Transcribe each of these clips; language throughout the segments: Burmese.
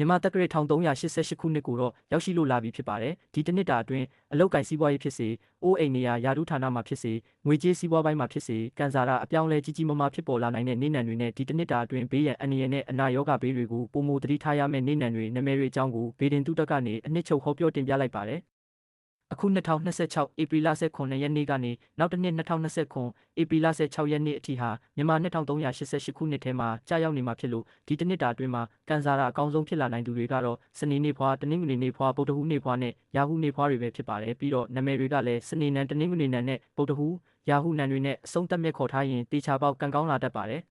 မြန်မာတက္ကရာ1388ခုနှစ်ကိုတော့ရောက်ရှိလို့လာပြီဖြစ်ပါတယ်ဒီတစ်နှစ်တာအတွင်းအလုတ်ကင်စီးပွားရေးဖြစ်စေအိုးအိမ်နေရာယာတုဌာနမှာဖြစ်စေငွေကြေးစီးပွားပိုင်းမှာဖြစ်စေကန်စာရာအပြောင်းလဲကြီးကြီးမားမားဖြစ်ပေါ်လာနိုင်တဲ့နေနံတွေနဲ့ဒီတစ်နှစ်တာအတွင်းဘေးရန်အန္တရာယ်နဲ့အနာရောဂါဘေးတွေကိုပုံမူတတိထားရမယ့်နေနံတွေနာမည်တွေအကြောင်းကိုဗေဒင်တုတက်ကနေအနှစ်ချုပ်ဟောပြောတင်ပြလိုက်ပါတယ်အခု2026ဧပြီလ19ရက်နေ့ကနေနောက်တစ်နှစ်2029ဧပြီလ16ရက်နေ့အထိဟာမြန်မာ2388ခုနှစ်ထဲမှာကြာရောက်နေမှာဖြစ်လို့ဒီတစ်နှစ်တာအတွင်းမှာကန်စာရာအကောင်းဆုံးဖြစ်လာနိုင်သူတွေကတော့စနေနေ့ဖွာတနင်္ဂနွေနေ့ဖွာဗုဒ္ဓဟူးနေ့ဖွာနဲ့ယာဟုနေ့ဖွာတွေပဲဖြစ်ပါတယ်ပြီးတော့နာမည်တွေကလည်းစနေနံတနင်္ဂနွေနံနဲ့ဗုဒ္ဓဟူးယာဟုနံတွေနဲ့အဆုံးသတ်မြတ်ခေါ်ထားရင်တေချာပေါက်ကံကောင်းလာတတ်ပါတယ်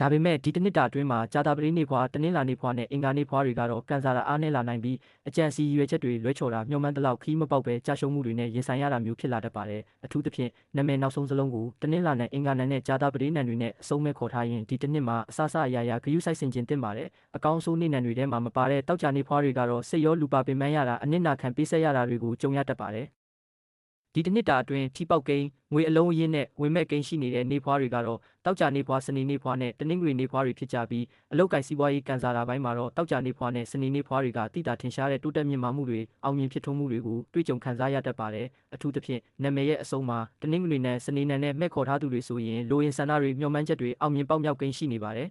ဒါပေမဲ့ဒီတစ်နှစ်တာအတွင်းမှာကြာတာပတိနေ့ဖွာတနင်္လာနေ့ဖွာနဲ့အင်္ဂါနေ့ဖွာတွေကတော့ကန်စာရာအားနည်းလာနိုင်ပြီးအကြံစီရွယ်ချက်တွေလွဲချော်တာမျှော်မှန်းသလောက်ခီးမပေါက်ပဲကြာရှုံးမှုတွေနဲ့ရင်ဆိုင်ရတာမျိုးဖြစ်လာတတ်ပါတယ်အထူးသဖြင့်နာမည်နောက်ဆုံးစလုံးကိုတနင်္လာနဲ့အင်္ဂါနံနဲ့ကြာတာပတိနံတွေနဲ့အဆုံးမဲ့ခေါ်ထားရင်ဒီတစ်နှစ်မှာအစအအရာရာဂရုစိုက်ဆင်ခြင်သင့်ပါတယ်အကောင်းဆုံးနေနံတွေထဲမှာမပါတဲ့တောက်ကြနေဖွာတွေကတော့စိတ်ရောလူပါပင်ပန်းရတာအနစ်နာခံပေးဆက်ရတာတွေကိုကြုံရတတ်ပါတယ်ဒီတစ်နှစ်တာအတွင်းထိပေါက်ကိန်းငွေအလုံးအရင်းနဲ့ဝင်မဲ့ကိန်းရှိနေတဲ့နေဖွားတွေကတော့တောက်ကြနေဖွားစနေနေဖွားနဲ့တနင်္ဂနွေနေဖွားတွေဖြစ်ကြပြီးအလုတ်ကိုင်စီးပွားရေးကန်စာရာပိုင်းမှာတော့တောက်ကြနေဖွားနဲ့စနေနေဖွားတွေကတိတာထင်ရှားတဲ့တိုးတက်မြင့်မားမှုတွေအောင်မြင်ဖြစ်ထွန်းမှုတွေကိုတွေ့ကြုံခံစားရတတ်ပါတယ်အထူးသဖြင့်နာမည်ရဲ့အဆုံးမှာတနင်္ဂနွေနဲ့စနေနဲ့မဲ့ခေါ်ထားသူတွေဆိုရင်လိုရင်ဆန္ဒတွေမျှော်မှန်းချက်တွေအောင်မြင်ပေါက်မြောက်ကိန်းရှိနေပါတယ်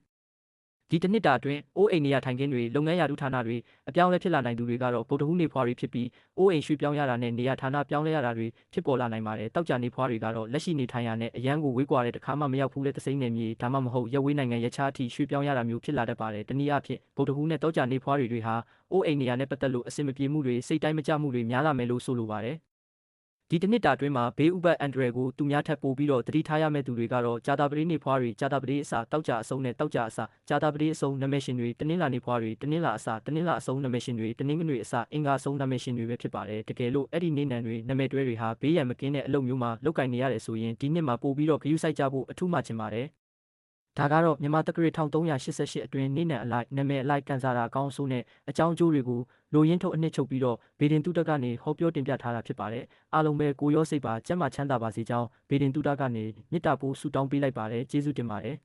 ဒီတစ်နှစ်တာအတွင်းအိုးအိမ်နေရာထိုင်ခင်းတွေလုပ်ငန်းရာထူးဌာနတွေအပြောင်းလဲဖြစ်လာနိုင်သူတွေကတော့ဗုဒ္ဓဟူးနေဖွာတွေဖြစ်ပြီးအိုးအိမ်ရွှေ့ပြောင်းရတာနဲ့နေရာဌာနပြောင်းလဲရတာတွေဖြစ်ပေါ်လာနိုင်ပါတယ်တောက်ကြနေဖွာတွေကတော့လက်ရှိနေထိုင်ရာနဲ့အရန်ကိုဝေးကွာတဲ့တခါမှမရောက်ဘူးတဲ့သစိမ့်နယ်မြေဒါမှမဟုတ်ရပ်ဝေးနိုင်ငံရခြားအထိရွှေ့ပြောင်းရတာမျိုးဖြစ်လာတတ်ပါတယ်တနည်းအားဖြင့်ဗုဒ္ဓဟူးနဲ့တောက်ကြနေဖွာတွေဟာအိုးအိမ်နေရာနဲ့ပတ်သက်လို့အဆင်မပြေမှုတွေစိတ်တိုင်းမကျမှုတွေများလာမယ်လို့ဆိုလိုပါတယ်ဒီတစ်နှစ်တာအတွင်းမှာဘေးဥပတ်အန်ဒရယ်ကိုသူများထပ်ပို့ပြီးတော့တတိထားရမယ့်သူတွေကတော့ဂျာတာပတိနေဖွားတွေဂျာတာပတိအစတောက်ကြအစုံနဲ့တောက်ကြအစဂျာတာပတိအစုံနမရှင်တွေတနင်္လာနေဖွားတွေတနင်္လာအစတနင်္လာအစုံနမရှင်တွေတနင်္ဂနွေအစအင်္ဂါအစုံနမရှင်တွေပဲဖြစ်ပါတယ်တကယ်လို့အဲ့ဒီနေနံတွေနမဲတွဲတွေဟာဘေးရန်မကင်းတဲ့အလုပ်မျိုးမှာလောက်ကင်နေရတယ်ဆိုရင်ဒီနှစ်မှာပို့ပြီးတော့ဂရုစိုက်ကြဖို့အထူးမှချင်ပါတယ်ဒါကတော့မြန်မာတက္ကရာ1388အတွင်းနေနံအလိုက်နာမည်အလိုက်ကန်စာရာအကောင်းအဆိုးနဲ့အကြောင်းအကျိုးတွေကိုလိုရင်းထုတ်အနှစ်ချုပ်ပြီးတော့ဗေဒင်တုတက်ကနေဟောပြောတင်ပြထားတာဖြစ်ပါတယ်အားလုံးပဲကိုရောစိတ်ပါကျန်းမာချမ်းသာပါစေကြောင်းဗေဒင်တုတက်ကနေမေတ္တာပို့ဆုတောင်းပေးလိုက်ပါတယ်ကျေးဇူးတင်ပါတယ်